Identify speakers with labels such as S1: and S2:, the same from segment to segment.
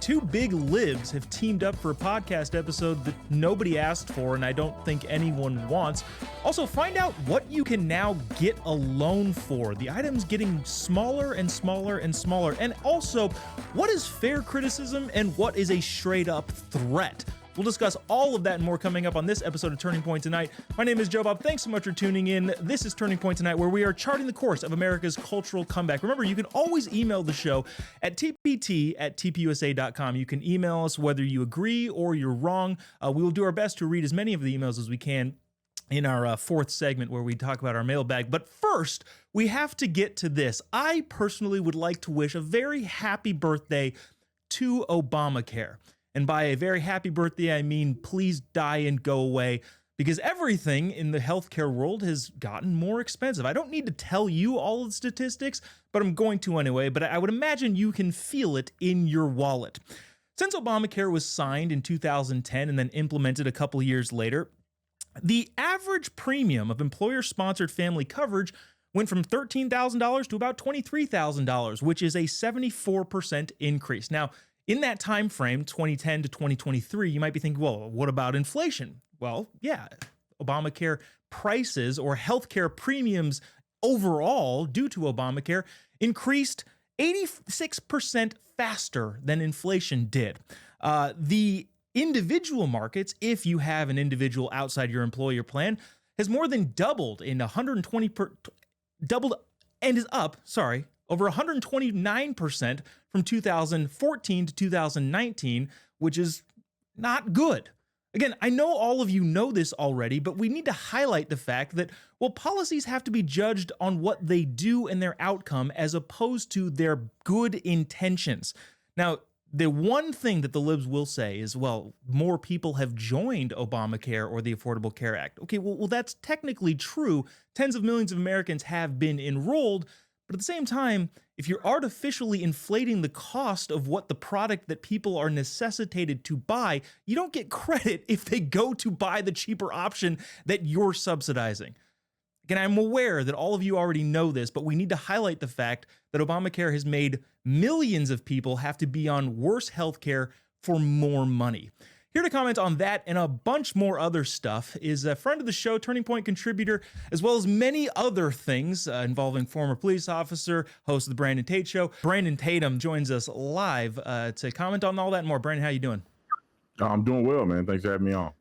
S1: two big libs have teamed up for a podcast episode that nobody asked for and I don't think anyone wants. Also, find out what you can now get a loan for. The item's getting smaller and smaller and smaller. And also, what is fair criticism and what is a straight up threat? We'll discuss all of that and more coming up on this episode of Turning Point Tonight. My name is Jobob. Thanks so much for tuning in. This is Turning Point Tonight, where we are charting the course of America's cultural comeback. Remember, you can always email the show at tpt@tpusa.com. You can email us whether you agree or you're wrong. We will do our best to read as many of the emails as we can in our fourth segment where we talk about our mailbag. But first, we have to get to this. I personally would like to wish a very happy birthday to Obamacare. And by a very happy birthday, I mean, please die and go away, because everything in the healthcare world has gotten more expensive. I don't need to tell you all of the statistics, but I'm going to anyway. But I would imagine you can feel it in your wallet. Since Obamacare was signed in 2010 and then implemented a couple years later, the average premium of employer-sponsored family coverage went from $13,000 to about $23,000, which is a 74% increase. Now, in that time frame, 2010 to 2023, you might be thinking, well, what about inflation? Well, yeah, Obamacare prices or healthcare premiums overall due to Obamacare increased 86% faster than inflation did. The individual markets, if you have an individual outside your employer plan, has more than doubled in doubled and is up, over 129% from 2014 to 2019, which is not good. Again, I know all of you know this already, but we need to highlight the fact that, well, policies have to be judged on what they do and their outcome as opposed to their good intentions. Now, the one thing that the libs will say is, well, more people have joined Obamacare or the Affordable Care Act. Okay, well, that's technically true. Tens of millions of Americans have been enrolled. But at the same time, if you're artificially inflating the cost of what the product that people are necessitated to buy, you don't get credit if they go to buy the cheaper option that you're subsidizing. Again, I'm aware that all of you already know this, but we need to highlight the fact that Obamacare has made millions of people have to be on worse healthcare for more money. Here to comment on that and a bunch more other stuff is a friend of the show, Turning Point contributor, as well as many other things involving former police officer, host of the Brandon Tate Show. Brandon Tatum joins us live to comment on all that and more. Brandon, how you doing?
S2: I'm doing well, man. Thanks for having me on.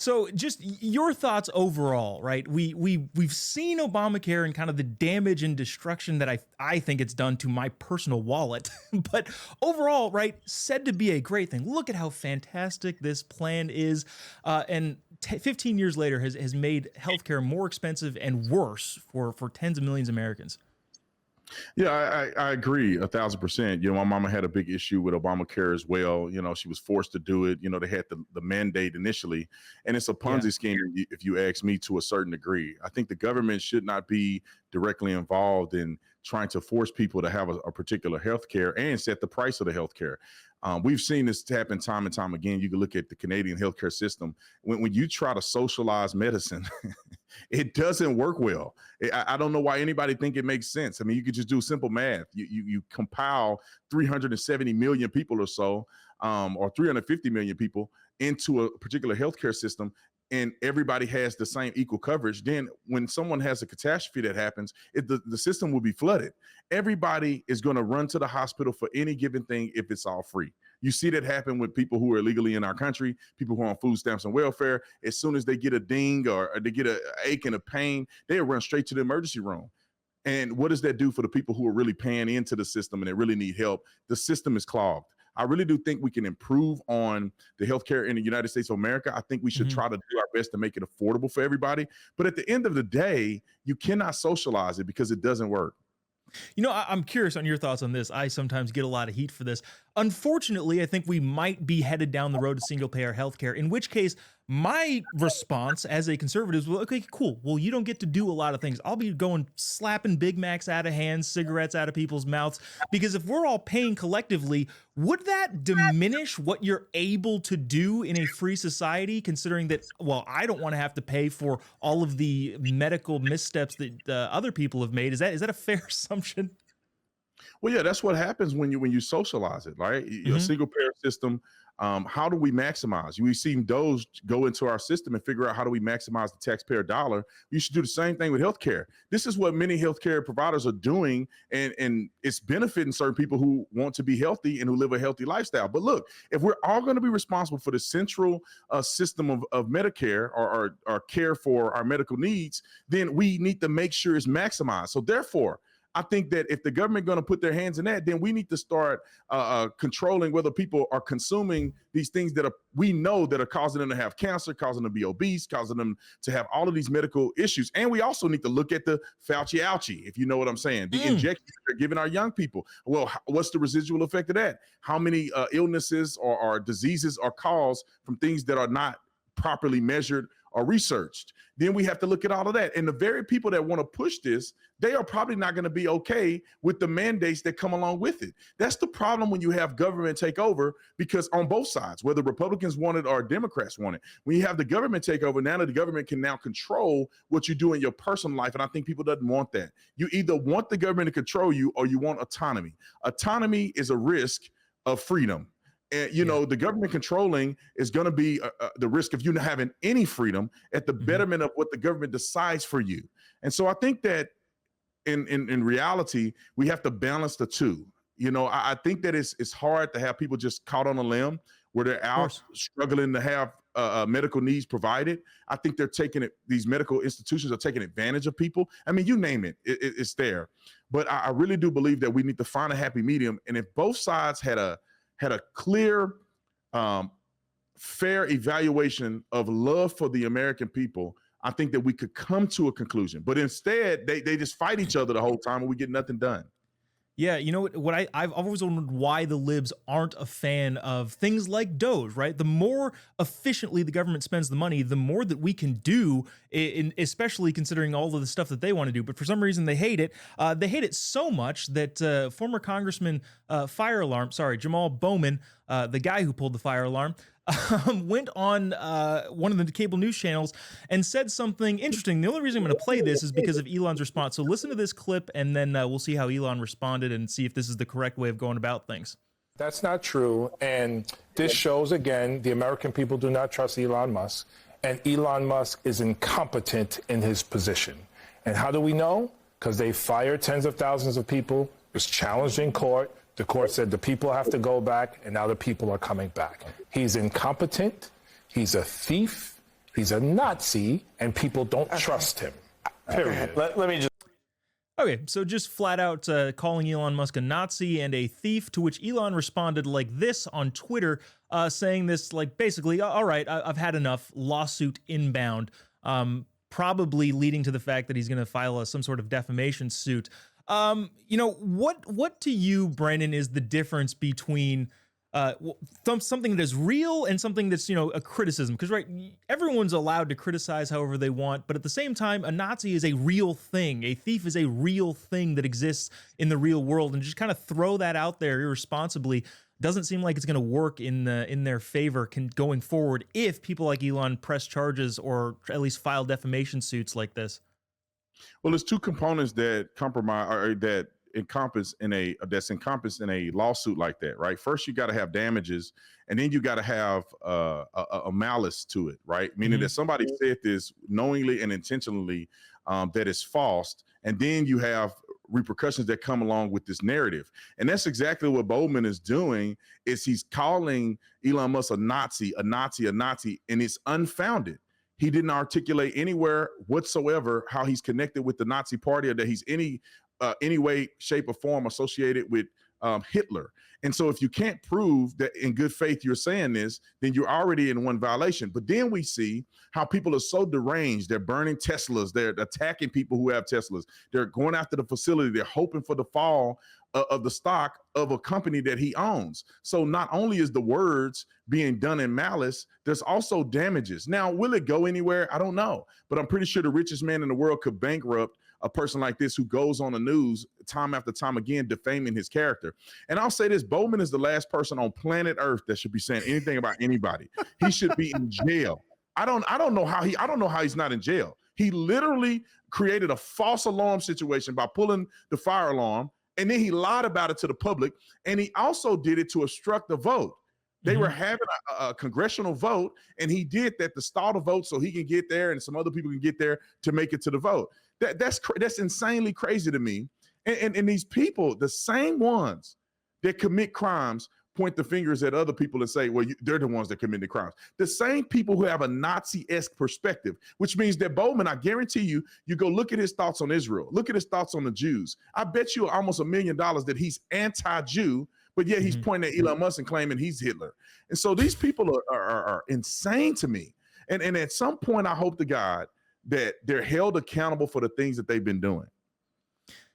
S1: So just your thoughts overall, right? We've seen Obamacare and kind of the damage and destruction that I think it's done to my personal wallet. But overall, right, said to be a great thing. Look at how fantastic this plan is. And 15 years later has made healthcare more expensive and worse for tens of millions of Americans.
S2: Yeah, I agree 1,000%. My mama had a big issue with Obamacare as well. She was forced to do it. They had the mandate initially, and it's a Ponzi scheme, if you ask me, to a certain degree. I think the government should not be directly involved in trying to force people to have a particular health care and set the price of the health care. We've seen this happen time and time again. You can look at the Canadian healthcare system. When you try to socialize medicine, it doesn't work well. I don't know why anybody think it makes sense. I mean, you could just do simple math. You compile 370 million people or so, or 350 million people into a particular healthcare system, and everybody has the same equal coverage. Then when someone has a catastrophe that happens, the system will be flooded. Everybody is going to run to the hospital for any given thing if it's all free. You see that happen with people who are illegally in our country, people who are on food stamps and welfare. As soon as they get a ding or they get an ache and a pain, they run straight to the emergency room. And what does that do for the people who are really paying into the system and they really need help? The system is clogged. I really do think we can improve on the healthcare in the United States of America. I think we should try to do our best to make it affordable for everybody. But at the end of the day, you cannot socialize it because it doesn't work.
S1: I'm curious on your thoughts on this. I sometimes get a lot of heat for this. Unfortunately, I think we might be headed down the road to single-payer healthcare, in which case my response as a conservative is, well, okay, cool. Well, you don't get to do a lot of things. I'll be going slapping Big Macs out of hands, cigarettes out of people's mouths, because if we're all paying collectively, would that diminish what you're able to do in a free society, considering that, well, I don't want to have to pay for all of the medical missteps that other people have made? Is that a fair assumption?
S2: Well, yeah, that's what happens when you socialize it, right? A single payer system. How do we maximize? We see those go into our system and figure out how do we maximize the taxpayer dollar. You should do the same thing with healthcare. This is what many healthcare providers are doing, and it's benefiting certain people who want to be healthy and who live a healthy lifestyle. But look, if we're all going to be responsible for the central system of Medicare or care for our medical needs, then we need to make sure it's maximized. So therefore, I think that if the government going to put their hands in that, then we need to start controlling whether people are consuming these things that we know that are causing them to have cancer, causing them to be obese, causing them to have all of these medical issues. And we also need to look at the Fauci ouchie, if you know what I'm saying, the injections they're giving our young people. Well, what's the residual effect of that? How many illnesses or diseases are caused from things that are not properly measured or researched? Then we have to look at all of that. And the very people that want to push this, they are probably not going to be okay with the mandates that come along with it. That's the problem when you have government take over, because on both sides, whether Republicans want it or Democrats want it, when you have the government take over, now the government can now control what you do in your personal life. And I think people doesn't want that. You either want the government to control you or you want autonomy. Autonomy is a risk of freedom. And, the government controlling is going to be the risk of you not having any freedom at the betterment of what the government decides for you. And so I think that in reality, we have to balance the two. I think that it's hard to have people just caught on a limb where they're out struggling to have medical needs provided. I think they're these medical institutions are taking advantage of people. I mean, you name it, it's there. But I really do believe that we need to find a happy medium. And if both sides had a clear, fair evaluation of love for the American people, I think that we could come to a conclusion. But instead, they just fight each other the whole time and we get nothing done.
S1: Yeah, you know what I've always wondered why the libs aren't a fan of things like Doge, right? The more efficiently the government spends the money, the more that we can do, especially considering all of the stuff that they want to do. But for some reason, they hate it. They hate it so much that former Congressman Jamal Bowman, the guy who pulled the fire alarm, went on one of the cable news channels and said something interesting. The only reason I'm going to play this is because of Elon's response. So listen to this clip, and then we'll see how Elon responded and see if this is the correct way of going about things.
S3: That's not true. And this shows, again, the American people do not trust Elon Musk. And Elon Musk is incompetent in his position. And how do we know? Because they fired tens of thousands of people. It was challenged in court. The court said the people have to go back, and now the people are coming back. He's incompetent. He's a thief. He's a Nazi, and people don't trust him. Period.
S4: Let me just.
S1: Okay, so just flat out calling Elon Musk a Nazi and a thief, to which Elon responded like this on Twitter, saying this like basically, all right, I've had enough, lawsuit inbound, probably leading to the fact that he's going to file some sort of defamation suit. What to you, Brandon, is the difference between something that is real and something that's, a criticism? Because, right, everyone's allowed to criticize however they want, but at the same time, a Nazi is a real thing. A thief is a real thing that exists in the real world, and just kind of throw that out there irresponsibly doesn't seem like it's going to work in their favor going forward if people like Elon press charges or at least file defamation suits like this.
S2: Well, there's two components that compromise or that encompass in a lawsuit like that, right? First, you got to have damages, and then you got to have a malice to it, right? Meaning that somebody said this knowingly and intentionally that is false, and then you have repercussions that come along with this narrative. And that's exactly what Bowman is doing, is he's calling Elon Musk a Nazi, and it's unfounded. He didn't articulate anywhere whatsoever how he's connected with the Nazi party or that he's any way, shape, or form associated with Hitler. And so if you can't prove that in good faith you're saying this, then you're already in one violation. But then we see how people are so deranged. They're burning Teslas. They're attacking people who have Teslas. They're going after the facility. They're hoping for the fall of the stock of a company that he owns. So not only is the words being done in malice, there's also damages. Now, will it go anywhere? I don't know. But I'm pretty sure the richest man in the world could bankrupt a person like this who goes on the news time after time again, defaming his character. And I'll say this, Bowman is the last person on planet Earth that should be saying anything about anybody. He should be in jail. I don't know how he's not in jail. He literally created a false alarm situation by pulling the fire alarm And then he lied about it to the public. And he also did it to obstruct the vote. They were having a congressional vote, and he did that to stall the vote so he can get there and some other people can get there to make it to the vote. That's insanely crazy to me. And these people, the same ones that commit crimes, point the fingers at other people and say, well, they're the ones that commit the crimes. The same people who have a Nazi-esque perspective, which means that Bowman, I guarantee you, you go look at his thoughts on Israel, look at his thoughts on the Jews. I bet you almost $1 million that he's anti-Jew, but yet he's pointing at Elon Musk and claiming he's Hitler. And so these people are insane to me. And at some point, I hope to God that they're held accountable for the things that they've been doing.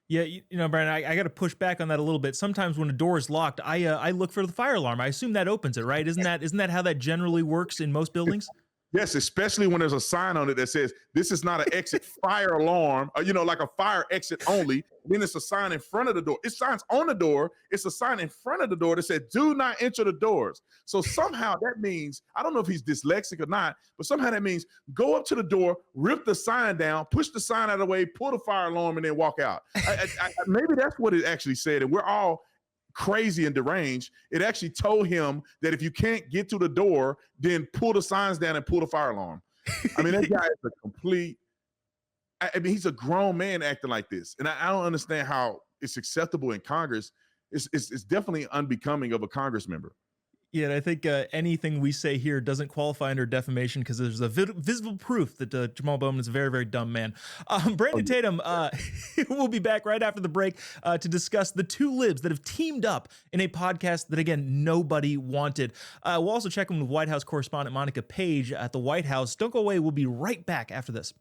S1: Yeah, Brandon, I got to push back on that a little bit. Sometimes when a door is locked, I look for the fire alarm. I assume that opens it, right? Isn't that how that generally works in most buildings?
S2: Yes, especially when there's a sign on it that says, this is not an exit fire alarm, like a fire exit only. Then it's a sign in front of the door. It's signs on the door. It's a sign in front of the door that said, do not enter the doors. So somehow that means, I don't know if he's dyslexic or not, but somehow that means go up to the door, rip the sign down, push the sign out of the way, pull the fire alarm, and then walk out. Maybe that's what it actually said. And we're all crazy and deranged. It actually told him that if you can't get to the door, then pull the signs down and pull the fire alarm. I mean, that guy is a complete, he's a grown man acting like this. And I don't understand how it's acceptable in Congress. It's definitely unbecoming of a Congress member.
S1: Yeah, and I think anything we say here doesn't qualify under defamation because there's a visible proof that Jamal Bowman is a very, very dumb man. Brandon Tatum, we'll be back right after the break to discuss the two libs that have teamed up in a podcast that, again, nobody wanted. We'll also check in with White House correspondent Monica Page at the White House. Don't go away. We'll be right back after this.